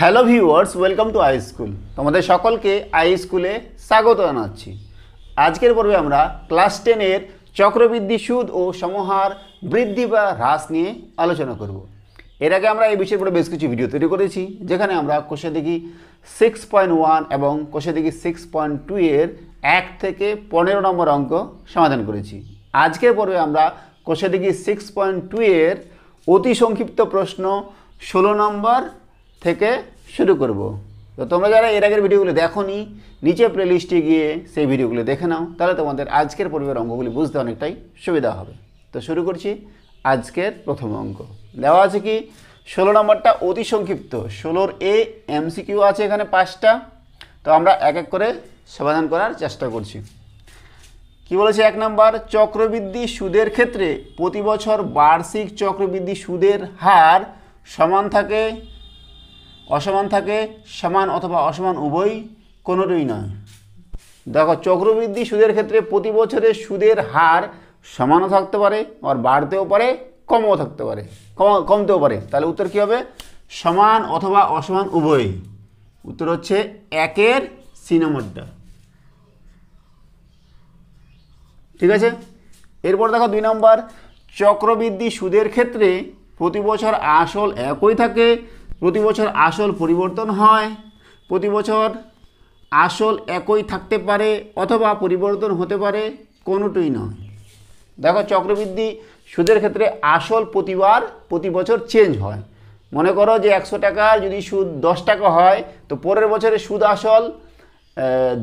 Hello viewers, welcome to I school. তোমাদের সকলকে I স্কুলে স্বাগত জানাচ্ছি। আজকের পর্বে আমরা ক্লাস 10-এর চক্রবৃদ্ধি সুদ ও সমহার বৃদ্ধি বা হ্রাস নিয়ে আলোচনা করব। এর আগে আমরা এই বিষয়ের উপরে বেশ কিছু ভিডিও তৈরি করেছি, যেখানে আমরা কোষে দেখি 6.1 এবং কোষে দেখি 6.2 এর 1 থেকে 15 নম্বর অঙ্ক সমাধান করেছি। আজকের পর্বে আমরা কোষে দেখি 6.2 এর অতি সংক্ষিপ্ত প্রশ্ন 16 নম্বর থেকে শুরু করব। তো তোমরা যারা এর আগের ভিডিওগুলো দেখোনি, নিচে প্লেলিস্টে গিয়ে সেই ভিডিওগুলো দেখে নাও, তাহলে তোমাদের আজকের পর্বের অঙ্কগুলি বুঝতে অনেকটাই সুবিধা হবে। তো শুরু করছি আজকের প্রথম অঙ্ক। দেওয়া আছে কি 16 নম্বরটা অতি সংক্ষিপ্ত। 16-র এমসিকিউ আছে এখানে 5টা। তো আমরা এক এক করে সমাধান করার চেষ্টা করছি। কি বলেছে 1 নম্বর, চক্রবৃদ্ধি সুদের ক্ষেত্রে প্রতি বছর বার্ষিক চক্রবৃদ্ধি সুদের হার সমান থাকে, অসমান থাকে, সমান অথবা অসমান উভয়, কোনোটাই নয়। দেখো, চক্রবৃদ্ধি সুদের ক্ষেত্রে প্রতি বছরের সুদের হার সমানও থাকতে পারে, আর বাড়তেও পারে, কমও থাকতে পারে, কমতেও পারে। তাহলে উত্তর কী হবে? সমান অথবা অসমান উভয়। উত্তর হচ্ছে 1-এর সি নম্বরটা। ঠিক আছে। এরপর দেখো 2 নম্বর, চক্রবৃদ্ধি সুদের ক্ষেত্রে প্রতি বছর আসল একই থাকে, প্রতি বছর আসল পরিবর্তন হয়, প্রতি বছর আসল একই থাকতে পারে অথবা পরিবর্তন হতে পারে, কোনোটাই নয়। দেখো, চক্রবৃদ্ধি সুদের ক্ষেত্রে আসল প্রতি বছর চেঞ্জ হয়। মনে করো যে 100 টাকার যদি সুদ 10 টাকা হয়, তো পরের বছরে সুদ আসল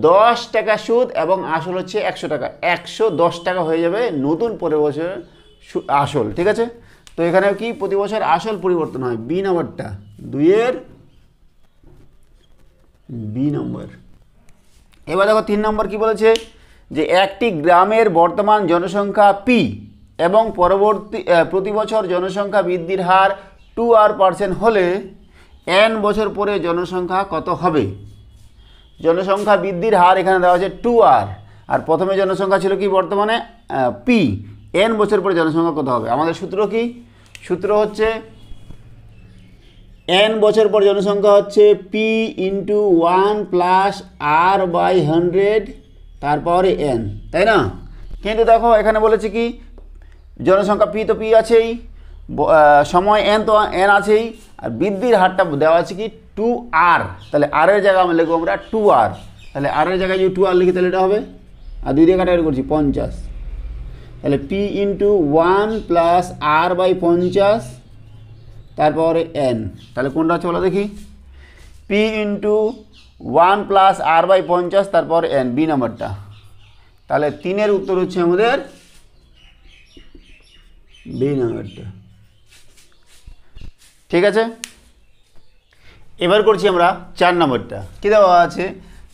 10 টাকা সুদ এবং আসল হচ্ছে 100 টাকা, 110 টাকা হয়ে যাবে নতুন পরের বছরের আসল। ঠিক আছে। তো এখানে কি প্রতি বছর আসল পরিবর্তন হয়, বি নম্বরটা, 2-এর বি নম্বর। এবার দেখো 3 নম্বর কি বলেছে, যে একটি গ্রামের বর্তমান জনসংখ্যা পি এবং প্রতি বছর জনসংখ্যা বৃদ্ধির হার 2% হলে n বছর পরে জনসংখ্যা কত হবে? জনসংখ্যা বৃদ্ধির হার এখানে দেওয়া আছে 2r, আর প্রথমে জনসংখ্যা ছিল কি বর্তমানে পি, n বছর পরে জনসংখ্যা কত হবে? আমাদের সূত্র কি? সূত্র হচ্ছে n বছর পর জনসংখ্যা হচ্ছে p into 1 plus r by 100 তারপরে n, তাই না? কিন্তু দেখো এখানে বলেছে কি জনসংখ্যা পি তো পি আছেই, সময় n তো n আছেই, আর বৃদ্ধির হারটা দেওয়া আছে কি 2r। তাহলে r এর জায়গায় আমরা লিখবো আমরা 2r। তাহলে r এর জায়গায় যদি 2r লিখি তাহলে এটা হবে, আর 2 দিয়ে কাটাকাটি করছি 50। তাহলে P into 1 plus r by 50 তারপরে n। তাহলে কোনটা হচ্ছে বলো দেখি? P into 1 plus r by 50 তারপর n, বি নাম্বারটা। তাহলে 3-এর উত্তর হচ্ছে আমাদের বি নাম্বারটা। ঠিক আছে। এবার করছি আমরা 4 নম্বরটা। কী দেওয়া আছে,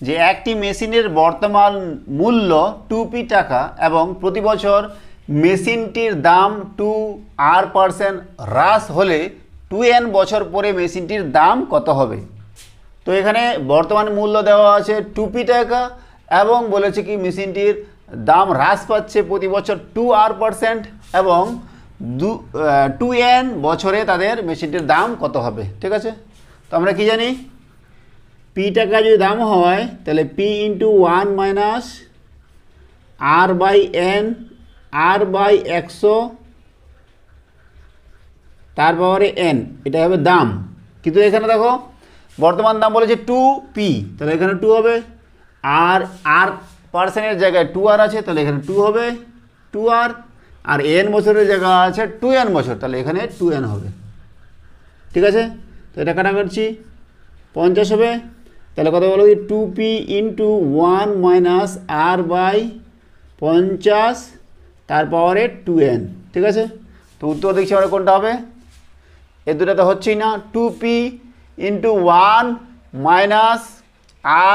যে একটি মেশিনের বর্তমান মূল্য 2p টাকা এবং প্রতি বছর মেশিনটির দাম 2r% হ্রাস হলে 2n বছর পরে মেশিনটির দাম কত হবে? তো এখানে বর্তমান মূল্য দেওয়া আছে 2p টাকা এবং বলেছে কি মেশিনটির দাম হ্রাস পাচ্ছে প্রতি বছর 2r% এবং 2n বছরে তাদের মেশিনটির দাম কত হবে? ঠিক আছে। তো আমরা কি জানি, পি টাকা যদি দাম হয় তাহলে P into 1 minus r by n, r by 100 তারপরে n, এটা হবে দাম। কিন্তু এখানে দেখো বর্তমান দাম বলেছে 2p, তাহলে এখানে 2 হবে, আর r% জায়গায় 2r আছে, তাহলে এখানে 2 হবে 2r, আর n বছরের জায়গা আছে 2n বছর, তাহলে এখানে 2n হবে। ঠিক আছে। তো এটা কাটা করছি 50 হবে, তাহলে কত বলো, 2p into 1 minus r by 50 তারপরে 2n। ঠিক আছে। তো উত্তর দেখছি আমরা কোনটা হবে? এ দুটো তো হচ্ছেই না, 2p into 1 minus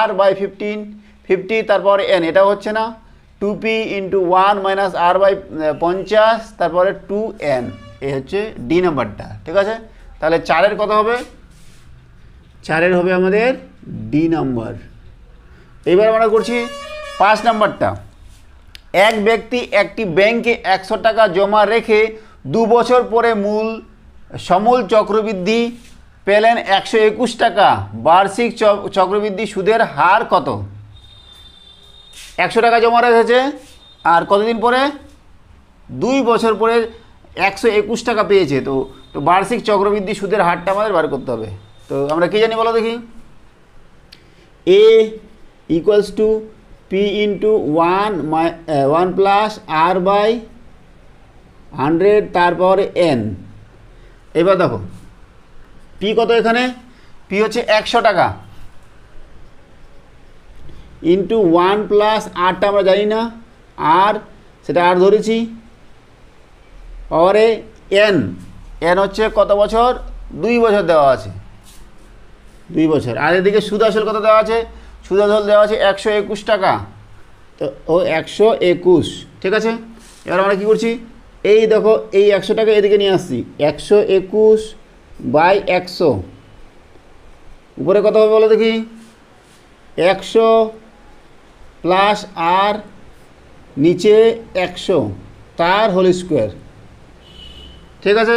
r by 50 তারপরে n, এটা হচ্ছে না, 2p into 1 minus r by 50 তারপরে 2n, এই হচ্ছে ডি নাম্বারটা। ঠিক আছে। তাহলে 4-এর কত হবে? 4-এর হবে আমাদের ডি নাম্বার। এবার আমরা করছি 5 নাম্বারটা। এক ব্যক্তি একটি ব্যাংকে 100 টাকা জমা রেখে 2 বছর পরে সমূল চক্রবৃদ্ধি পেলেন 121 টাকা, বার্ষিক চক্রবৃদ্ধি সুদের হার কত? 100 টাকা জমা রেখেছে, আর কতদিন পরে? 2 বছর পরে 121 টাকা পেয়েছে। তো তো বার্ষিক চক্রবৃদ্ধি সুদের হারটা আমাদের বার করতে হবে। তো আমরা কি জানি বলো দেখি? A equals to P into 1 plus R by 100, তারপর এন। এবার দেখো পি কত এখানে? পি হচ্ছে 100 টাকা ইন্টু 1 প্লাস আরটা আমরা জানি না, আর সেটা আর ধরেছি, পাওয়ারে এন। এন হচ্ছে কত বছর? 2 বছর দেওয়া আছে, 2 বছর। আর এদিকে সুদ আসল কত দেওয়া আছে? সুদ আসল দেওয়া আছে 121 টাকা। তো ও 121, ঠিক আছে। এবার আমরা কী করছি? এই দেখো এই 100 টাকা এদিকে নিয়ে আসছি, 121 বাই 100, উপরে কত হবে বলো দেখি? 100 প্লাস আর নিচে 100 তার হোল স্কোয়ার, ঠিক আছে।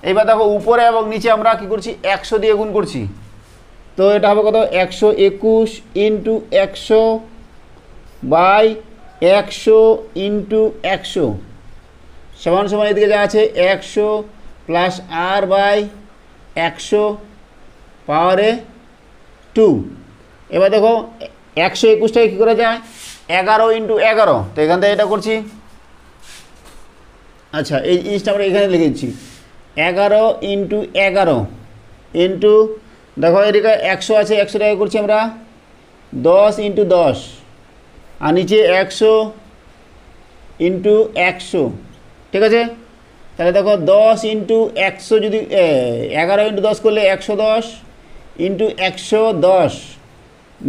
এইবার দেখো উপরে এবং নিচে আমরা কি করছি? 100 দিয়ে গুণ করছি। তো এটা হবে কত? 121 ইন্টু 100 বাই 100 ইন্টু 100 সমান সমান এদিকে যা আছে 100 প্লাস আর বাই 100 পাওয়ারে 2। এবার দেখো 121টাকে কী করে যায়? 11 ইন্টু 11। তো এখান থেকে এটা করছি। আচ্ছা, এই জিনিসটা আমরা এখানে লিখেছি 11 ইন্টু 11 ইন্টু, দেখো এদিকে 100 আছে, 100 টাকা করছি আমরা 10 ইন্টু 10, আর নিচে 100 ইন্টু 100, ঠিক আছে। তাহলে দেখো 10 ইন্টু 100 যদি 11 ইন্টু 10 করলে 110 ইন্টু 110,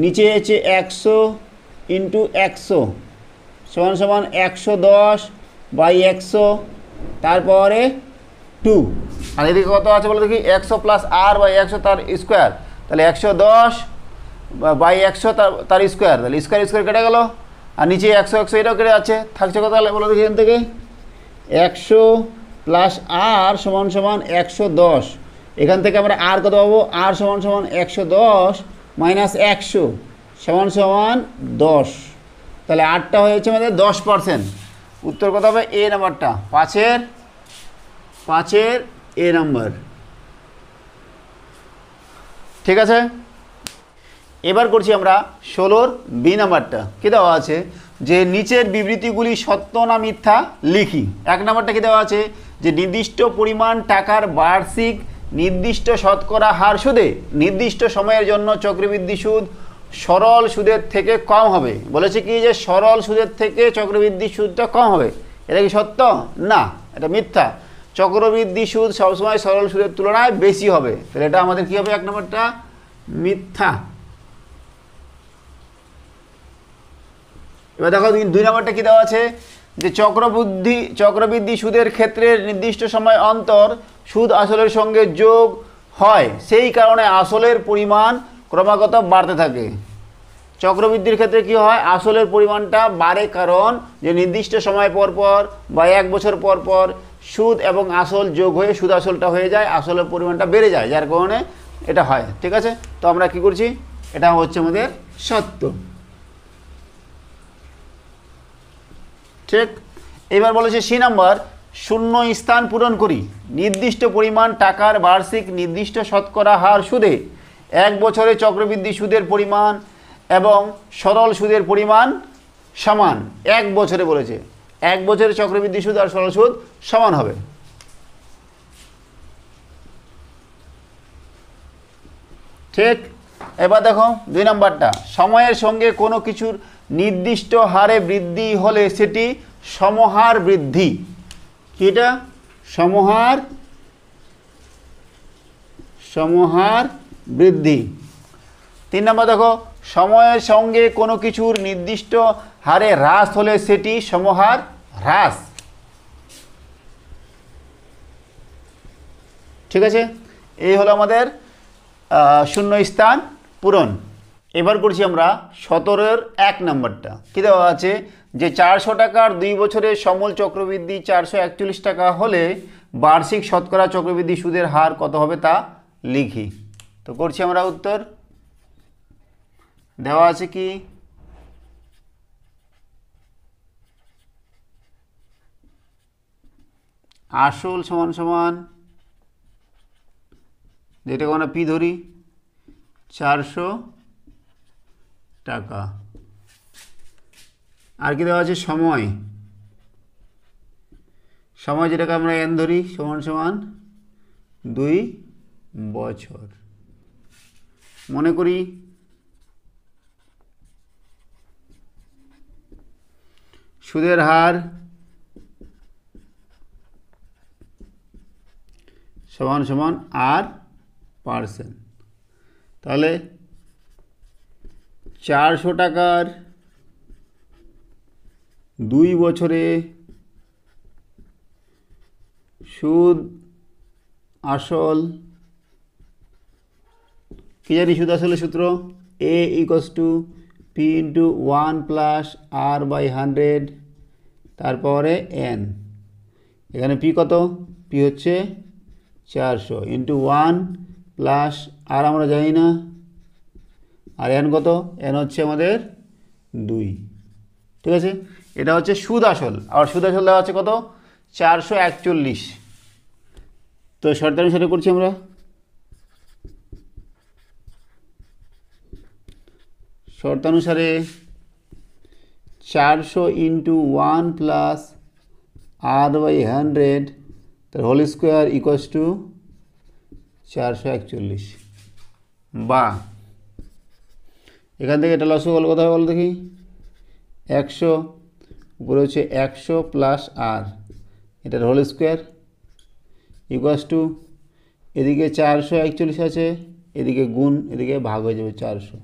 নিচে হচ্ছে 100 ইন্টু 100 সমান সমান 110 বাই 100 তারপরে 2। আর এদিকে কত আছে বলো দেখি? 100 প্লাস আর বাই 100 তার স্কোয়ার, তাহলে 110 বাই 100 তার স্কোয়ার, তাহলে স্কোয়ার স্কোয়ার কেটে গেল, আর নিচে 100 100 এটাও কেটে যাচ্ছে, থাকছে কত তাহলে বলো দেখি এখান থেকে? 100 প্লাস আর সমান সমান 110, এখান থেকে আমরা আর কত পাবো? আর সমান সমান 110 মাইনাস 100 সমান সমান 10, তাহলে আরটা হয়েছে আমাদের 10%। উত্তর কত হবে? এ নাম্বারটা, 5-এর এ নাম্বার, ঠিক আছে। এবার করছি আমরা 16-র বি নাম্বারটা। কী দেওয়া আছে? যে নিচের বিবৃতিগুলি সত্য না মিথ্যা লিখি। 1 নাম্বারটা কী দেওয়া আছে? যে নির্দিষ্ট পরিমাণ টাকার বার্ষিক নির্দিষ্ট শতকরা হার সুদে নির্দিষ্ট সময়ের জন্য চক্রবৃদ্ধি সুদ সরল সুদের থেকে কম হবে। বলেছে কি যে সরল সুদের থেকে চক্রবৃদ্ধি সুদটা কম হবে। এটা কি সত্য? না, এটা মিথ্যা। চক্রবৃদ্ধি সুদ সবসময় সরল সুদের তুলনায় বেশি হবে। তাহলে এটা আমাদের কী হবে? 1 নম্বরটা মিথ্যা। এবার দেখো 2 নম্বরটা কী দেওয়া আছে? যে চক্রবৃদ্ধি সুদের ক্ষেত্রে নির্দিষ্ট সময় অন্তর সুদ আসলের সঙ্গে যোগ হয়, সেই কারণে আসলের পরিমাণ ক্রমাগত বাড়তে থাকে। চক্রবৃদ্ধির ক্ষেত্রে কি হয়? আসলের পরিমাণটা বাড়ে, কারণ যে নির্দিষ্ট সময় পর পর বা 1 বছর পর পর সুদ এবং আসল যোগ হয়ে সুদ আসলটা হয়ে যায়, আসলের পরিমাণটা বেড়ে যায়, যার কারণে এটা হয়, ঠিক আছে। তো আমরা কি করছি? এটা হচ্ছে আমাদের সত্য, ঠিক। এবার বলেছে সি নাম্বার, শূন্য স্থান পূরণ করি। নির্দিষ্ট পরিমাণ টাকার বার্ষিক নির্দিষ্ট শতকরা হার সুদে 1 বছরে চক্রবৃদ্ধি সুদের পরিমাণ এবং সরল সুদের পরিমাণ সমান। 1 বছরে বলেছে, 1 বছরে চক্রবৃদ্ধি সুদ আর সরল সুদ সমান হবে। ঠিক। এবার দেখো 2 নম্বরটা, সময়ের সঙ্গে কোনো কিছুর নির্দিষ্ট হারে বৃদ্ধি হলে সেটি সমহার বৃদ্ধি। কি এটা? সমহার বৃদ্ধি। 3 নম্বর দেখো, সময়ের সঙ্গে কোনো কিছুর নির্দিষ্ট হারে হ্রাস হলে সেটি সমহার হ্রাস। ঠিক আছে, এই হলো আমাদের শূন্য স্থান পূরণ। এবার করছি আমরা 17-এর 1 নম্বরটা। কী দেওয়া আছে? যে 400 টাকার 2 বছরের সমূল চক্রবৃদ্ধি 441 টাকা হলে বার্ষিক শতকরা চক্রবৃদ্ধি সুদের হার কত হবে তা লিখি। তো করছি আমরা উত্তর। দেওয়া আছে কি আসল সমান সমান, যেটাকে আমরা পি ধরি, 400 টাকা। আর কি দেওয়া আছে সময়, সময় যেটাকে আমরা এন ধরি সমান সমান 2 বছর। মনে করি সুদের হার সমান সমান R%। তাহলে 400 টাকার 2 বছরে সুদ আসল, কি জানি সুদ আসলের সূত্র, A = P × 1 + R/100, তারপরে n। এখানে P কত, P হচ্ছে 400 × 1 + R আমরা জানি না, আর n কত, n হচ্ছে আমাদের 2। ঠিক আছে, এটা হচ্ছে সুদ আসল। আর সুদ আসল দেওয়া আছে কত, 441। তো শর্তানুসারে করছি আমরা। শর্তানুসারে 400 × 1 + R/100 তার হোল স্কোয়ার = 441। বা এখান থেকে এটা লসগোল কথা বলো দেখি, 100 উপরে হচ্ছে 100 + R, এটার হোল স্কোয়ার = এদিকে 441 আছে, এদিকে গুণ, এদিকে ভাগ হয়ে যাবে 400।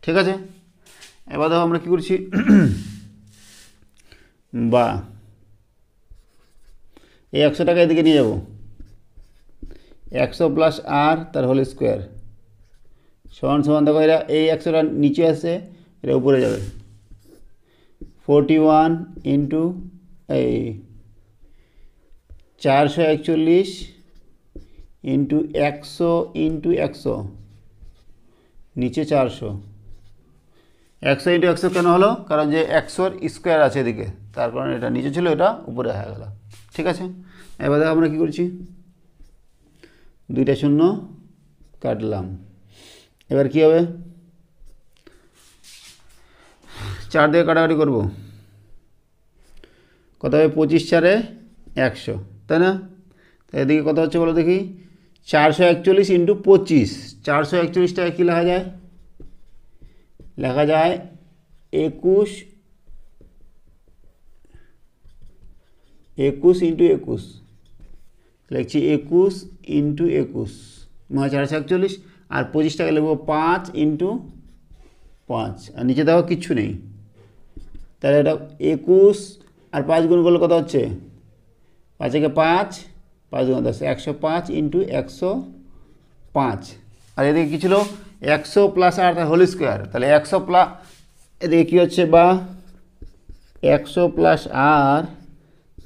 ঠিক আছে, এবার দেখো আমরা কী করছি, বা এই 100 টাকা এদিকে নিয়ে যাব, 100 + R তার হোল স্কোয়ার সমান সমান, দেখো এরা এই 100টা নিচে আসে, এটা উপরে যাবে, 41 এই 441 × 100 × 100, নিচে 400। 100 × 100 কেন হলো, কারণ যে 100-র স্কোয়ার আছে এদিকে, তার কারণে এটা নিচে ছিল, এটা উপরে হয়ে গেল। ঠিক আছে, এবার আমরা কি করছি, 2টা শূন্য কাটলাম। এবার কি হবে, 4 দিয়ে কাটাকাটি করব, কত হবে, 25 × 4 = 100, তাই না? তো এদিকে কত হচ্ছে বলো দেখি, 441 × 25। 441 টাকা কী লেখা যায়, লেখা যায় 21 × 21, লিখছি 21 × 21 মানে 441, আর 25 টাকা লিখবো 5 × 5, আর নিচে দেখো কিচ্ছু নেই, তাহলে এটা 21 আর 5 গুণ করলে কত হচ্ছে, 5 × 5, 5 × 10, 105 × 105। আর এদিকে কী ছিল, 100 + R তার হোল স্কোয়ার, তাহলে 100 প্লাস, এদিকে কী হচ্ছে, বা 100 + R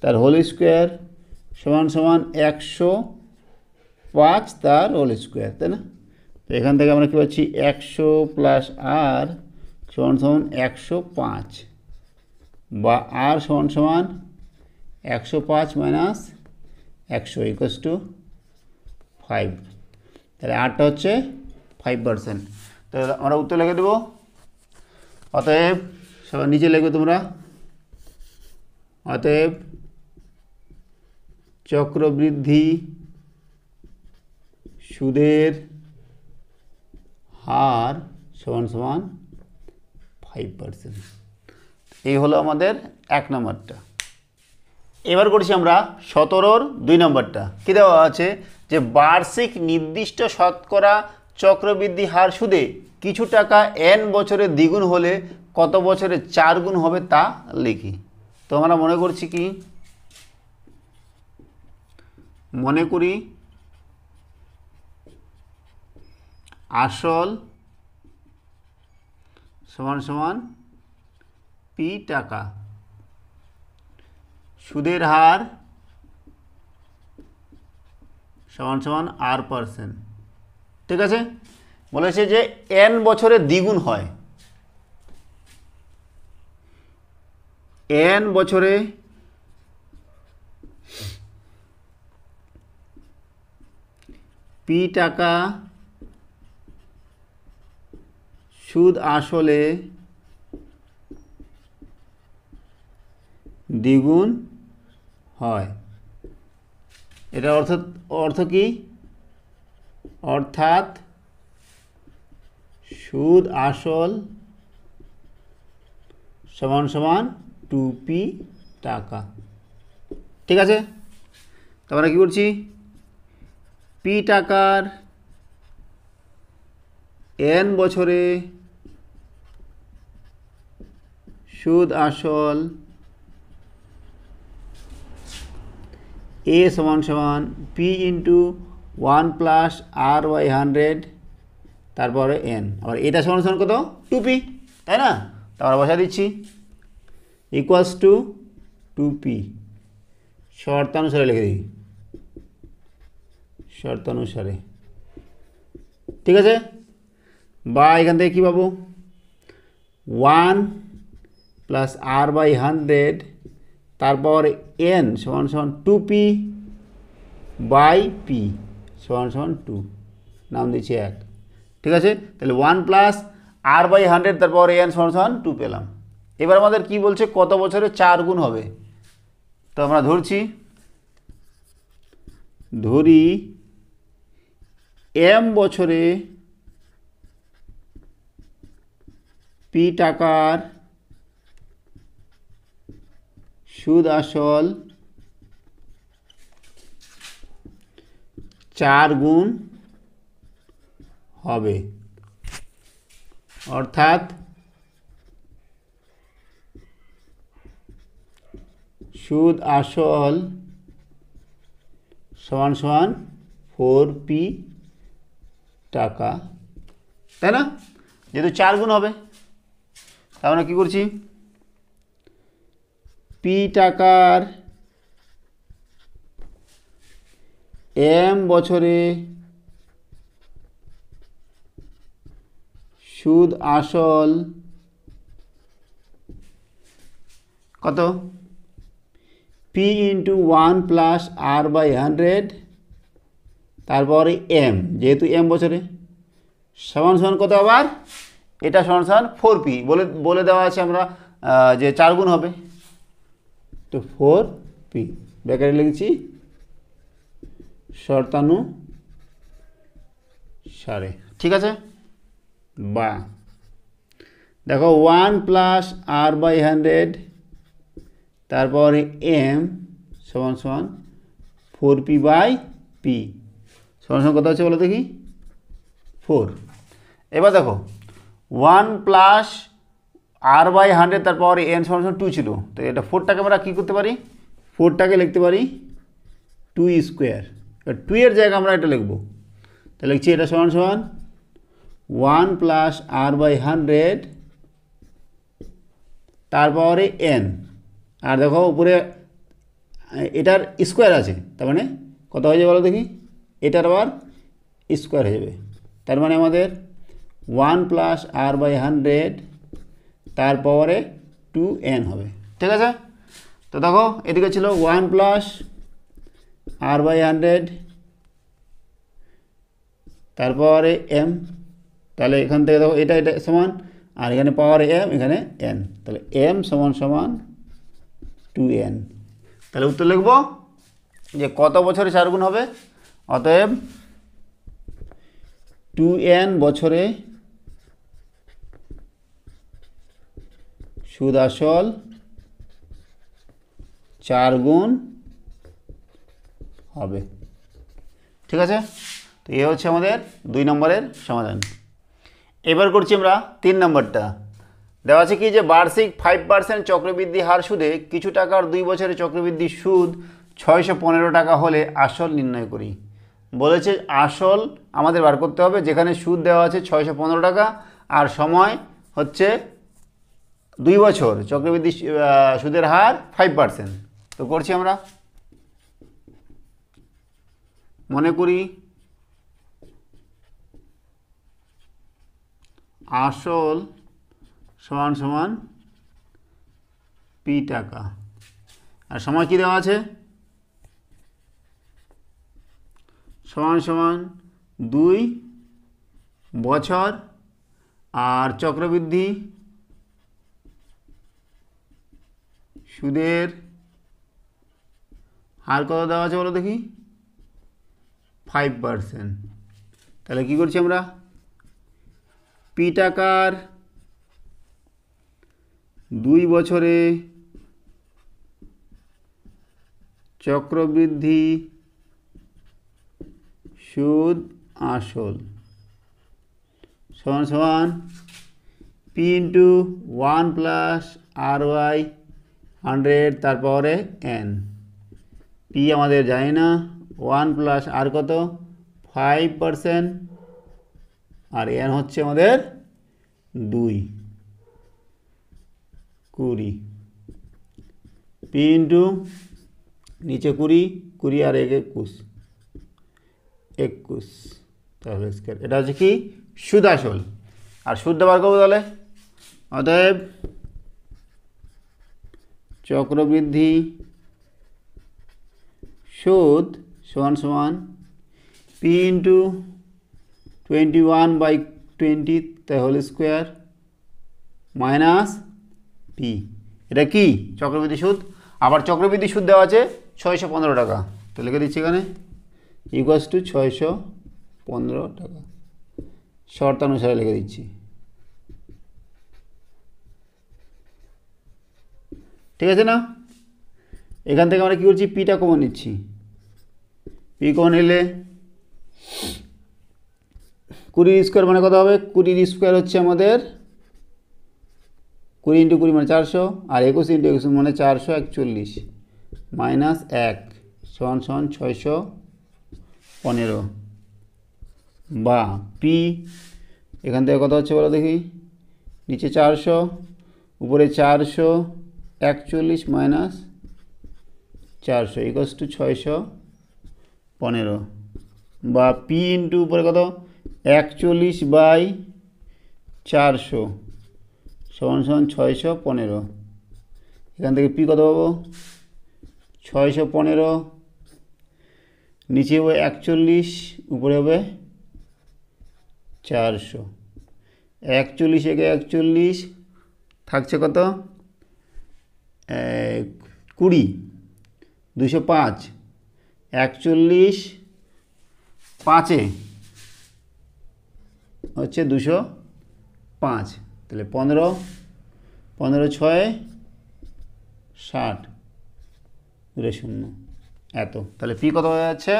তার হোল স্কোয়ার সমান সমান 105 তার হোল স্কোয়ার, তাই না? তো এখান থেকে আমরা কী পাচ্ছি, 100 + R সমান সমান 105, বা R সমান সমান 105 - 100 = 5। তাহলে Rটা হচ্ছে 5%। তো আমরা উত্তর লিখে দেবো। অতএব সবার নিচে লিখবে তোমরা, অতএব চক্রবৃদ্ধি সুদের হার সমান সমান 5%। এই হলো আমাদের 1 নম্বরটা। এবার করছি আমরা 17-র 2 নম্বরটা। কী দেওয়া আছে, যে বার্ষিক নির্দিষ্ট শতকরা চক্রবৃদ্ধি হার সুদে কিছু টাকা n বছরে দ্বিগুণ হলে কত বছরে 4 গুণ হবে তা লিখি। তো আমরা মনে করছি কি, মনে করি আসল সমান সমান P টাকা, সুদের হার সমান সমান r%। ঠিক আছে, বলেছে যে n বছরে দ্বিগুণ হয়, n বছরে p টাকা সুদ আসলে দ্বিগুণ হয়। এটা অর্থ কি? অর্থাৎ সুদ আসল সমান সমান 2p টাকা। ঠিক আছে, তারপরে কি করছি? p টাকার n বছরে সুদ আসল a সমান সমান p ইন্টু 1 প্লাস r/100, তারপরে n, আবার এটা সমান সমান কত? 2p, তাই না? তারপরে বসা দিচ্ছি ইকুয়ালস টু 2p, শর্তানুসারে লিখে দিই, শর্তানুসারে। ঠিক আছে, বা এখান থেকে কী পাবো? 1 প্লাস r/100, তারপর n সমান সমান 2p বাই p সমান সমান 2, নাম দিচ্ছি 1। ঠিক আছে, তাহলে 1 প্লাস r/100 তারপর n সমান সমান 2 পেলাম। এবার আমাদের কি বলছে? কত বছরে 4 গুণ হবে? তো আমরা ধরি m বছরে p টাকার সুদ আসল 4 গুণ হবে, অর্থাৎ সুদ আসল সমান সমান 4p টাকা, তাই না? যেহেতু 4 গুণ হবে, তার মানে কী করছি? p টাকার m বছরে সুদ আসল কত? p ইন্টু 1 প্লাস r/100, তারপরে m, যেহেতু m বছরে, সমান সমান কত? আবার এটা সমান সমান 4p বলে দেওয়া আছে আমরা যে 4 গুণ হবে, তো 4p ব্র্যাকেটে লিখছি শর্তানুসারে। ঠিক আছে, বা দেখো 1 প্লাস r/100, তারপরে m সমান সমান 4p বাই p সমান সমান কত হচ্ছে বলো দেখি? 4। এবার দেখো 1 প্লাস r/100 তারপরে n সমান সমান 2 ছিল, তো এটা 4টাকে আমরা কী করতে পারি? 4টাকে লিখতে পারি 2 স্কোয়ার। এবার 2 এর জায়গায় আমরা এটা লিখব, তাহলে লিখছি এটা সমান সমান 1 প্লাস r/100 তারপরে n, আর দেখো উপরে এটার স্কোয়ার আছে, তার মানে কত হয়ে যাবে বলো দেখি? এটার আবার স্কোয়ার হয়ে যাবে, তার মানে আমাদের 1 প্লাস r/100 তারপরে 2n হবে। ঠিক আছে, তো দেখো এদিকে ছিল 1 প্লাস r/100 তারপরে m, তাহলে এখান থেকে দেখো এটা সমান, আর এখানে পাওয়ারে m, এখানে n, তাহলে m সমান সমান 2n। তাহলে উত্তর লিখব যে কত বছরে 4 গুণ হবে? অতএব 2n বছরে সুদ আসল 4 গুণ হবে। ঠিক আছে, তো এ হচ্ছে আমাদের 2 নম্বরের সমাধান। এবার করছি আমরা 3 নম্বরটা। দেওয়া আছে কি যে বার্ষিক 5% চক্রবৃদ্ধি হার সুদে কিছু টাকার 2 বছরের চক্রবৃদ্ধি সুদ 615 টাকা হলে আসল নির্ণয় করি। বলেছে আসল আমাদের বার করতে হবে, যেখানে সুদ দেওয়া আছে 615 টাকা আর সময় হচ্ছে 2 বছর, চক্রবৃদ্ধি সুদের হার 5%। তো করছি আমরা মনে করি আসল সমান সমান পি টাকা, আর সময় কী দেওয়া আছে, সমান সমান 2 বছর, আর চক্রবৃদ্ধি সুদের হার কত দেওয়া আছে বলো দেখি, 5%। তাহলে কী করছি আমরা, পি টাকার 2 বছরে চক্রবৃদ্ধি সুদ আসল সমান সমান পি ইন্টু 1 প্লাস আর ওয়াই 100, তারপরে এন। পি আমাদের জানি না, 1 প্লাস আর কত 5%, আর এন হচ্ছে আমাদের 20 পি ইন্টু নিচে 20 আর 21, তাহলে স্কয়ার। এটা হচ্ছে কি সুদ আসল, আর সুদ বার করবো তাহলে, অতএব চক্রবৃদ্ধি সুদ সমান সমান পি ইন্টু 21/20 তাহলে স্কোয়ার মাইনাস পি। এটা কি চক্রবৃদ্ধি সুদ, আবার চক্রবৃদ্ধি সুদ দেওয়া আছে 615 টাকা, তো লিখে দিচ্ছি এখানে ইকুয়ালস টু 615 টাকা, শর্তানুসারে লিখে দিচ্ছি। ঠিক আছে না, এখান থেকে আমরা কী করছি, পিটা কমন নিচ্ছি, পি কমন নিলে 20 স্কোয়ার মানে কত হবে, 20 স্কোয়ার হচ্ছে আমাদের 20 ইন্টু 20 মানে 400, আর 21 ইন্টু 21 মানে 441 মাইনাস 1 সমান সমান 615, বা পি এখান থেকে কত হচ্ছে বলো দেখি, নিচে 400 উপরে 441 মাইনাস 400 ইকুয়ালস টু 615, বা পি ইন্টু উপরে কত 41/400 সমান সমান 615। এখান থেকে পি কত পাবো 615, নিচে হবে 41, উপরে হবে 400, 41 একে 41 থাকছে কত 20, 205, 41 5 হচ্ছে 205, তাহলে 15, 15 6 60 0 এত, তাহলে পি কত হয়ে যাচ্ছে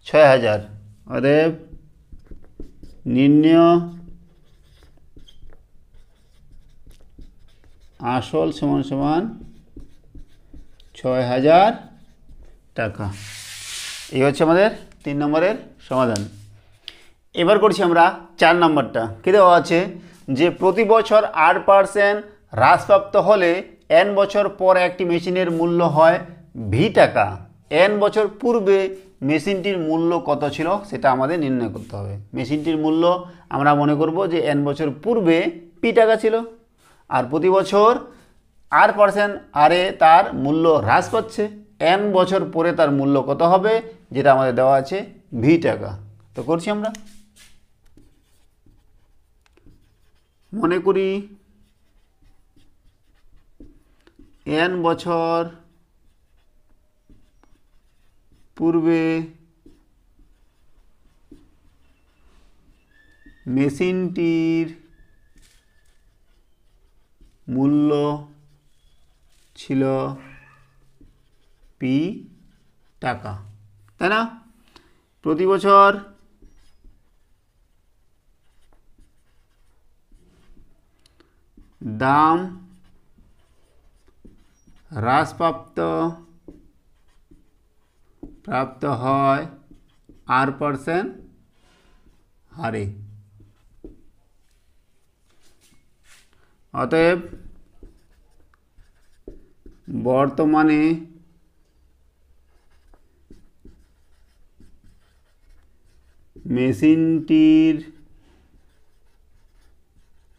6000। অতএব নির্ণয় আসল সমান সমান 6000 টাকা। এই হচ্ছে আমাদের 3 নম্বরের সমাধান। এবার করছি আমরা 4 নম্বরটা। কী দেওয়া আছে যে প্রতি বছর 8% হ্রাসপ্রাপ্ত হলে n বছর পর একটি মেশিনের মূল্য হয় ভি টাকা। n বছর পূর্বে মেশিনটির মূল্য কত ছিল সেটা আমাদের নির্ণয় করতে হবে। মেশিনটির মূল্য আমরা মনে করব যে n বছর পূর্বে পি টাকা ছিল, আর প্রতি বছর 8% হারে তার মূল্য হ্রাস পাচ্ছে, n বছর পরে তার মূল্য কত হবে যেটা আমাদের দেওয়া আছে ভি টাকা। তো করছি আমরা, মনে করি n বছর পূর্বে মেশিনটির মূল্য ছিল পি টাকা, তাই না? প্রতি বছর দাম হ্রাসপ্রাপ্ত হয় 8% হারে। অতএব বর্তমানে মেশিনটির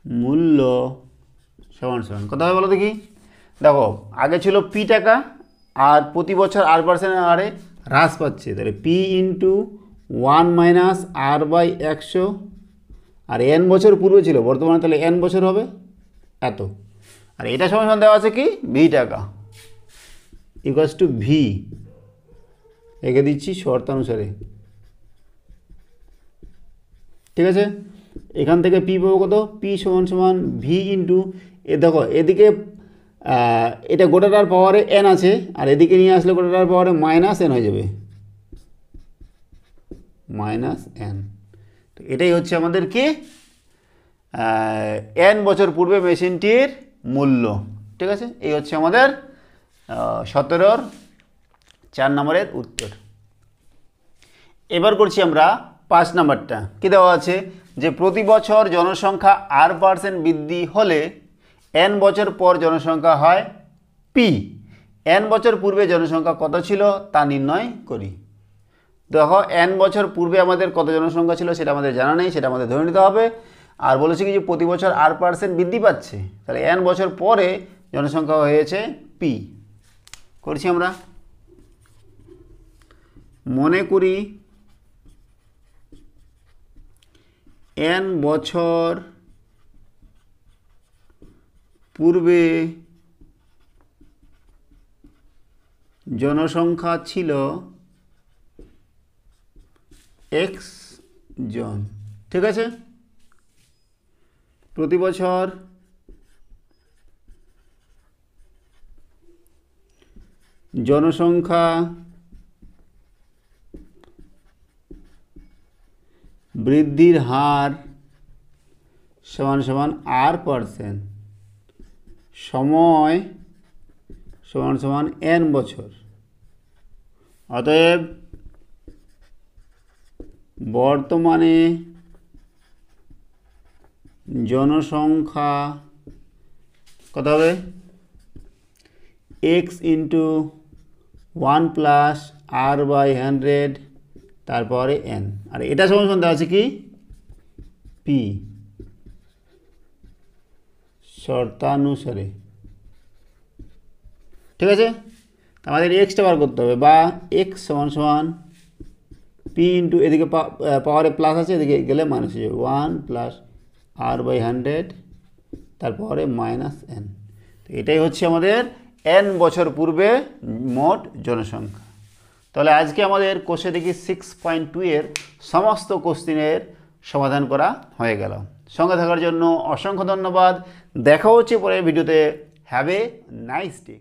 মূল্য সমান সমান কত হবে বলো দেখি। দেখো আগে ছিল পি টাকা আর প্রতি বছর R% হারে হ্রাস পাচ্ছে, তাহলে পি ইন্টু 1 মাইনাস R/100 আর n বছর পূর্বে ছিল, বর্তমানে তাহলে n বছর হবে এত। আর এটা সমান সমান দেওয়া আছে কি ভি টাকা ইকুয়ালস টু ভি, এঁকে দিচ্ছি শর্তানুসারে, ঠিক আছে। এখান থেকে পি পাবো কত, পি সমান সমান ভি ইন্টু দেখো এদিকে এটা গোটাটার পাওয়ারে এন আছে আর এদিকে নিয়ে আসলে গোটাটার পাওয়ারে মাইনাস এন হয়ে যাবে, মাইনাস এন। তো এটাই হচ্ছে আমাদের কি এন বছর পূর্বে মেশিনটির মূল্য, ঠিক আছে। এই হচ্ছে আমাদের 17-র 4 নম্বরের উত্তর। এবার করছি আমরা 5 নম্বরটা। কি দেওয়া আছে যে প্রতি বছর জনসংখ্যা R% বৃদ্ধি হলে n বছর পর জনসংখ্যা হয় পি, n বছর পূর্বে জনসংখ্যা কত ছিল তা নির্ণয় করি। দেখো n বছর পূর্বে আমাদের কত জনসংখ্যা ছিল সেটা আমাদের জানা নেই, সেটা আমাদের ধরে নিতে হবে। আর বলেছি কি যে প্রতি বছর R% বৃদ্ধি পাচ্ছে, তাহলে n বছর পরে জনসংখ্যা হয়েছে পি। করছি আমরা, মনে করি n বছর পূর্বে জনসংখ্যা ছিল x জন, ঠিক আছে। প্রতি বছর জনসংখ্যা বৃদ্ধির হার সমান সমান R%, সময় সমান সমান n বছর। অতএব বর্তমানে জনসংখ্যা কত হবে x ইন্টু 1 প্লাস R/100 তারপরে n, আর এটা সমান সমান দেওয়া আছে কি পি শর্তানুসারে, ঠিক আছে। আমাদের এক্সটা বার করতে হবে, বা এক্স সমান সমান পি ইন্টু এদিকে পাওয়ারে প্লাস আছে, এদিকে গেলে মাইনাস হয়ে যাবে 1 প্লাস R/100 তারপরে মাইনাস এন। তো এটাই হচ্ছে আমাদের n বছর পূর্বে মোট জনসংখ্যা। তাহলে আজকে আমাদের কোষে দেখি 6.2 এর সমস্ত কোশ্চেনের সমাধান করা হয়ে গেল। সঙ্গে থাকার জন্য অসংখ্য ধন্যবাদ। দেখা হচ্ছে পরের ভিডিওতে। Have a nice day.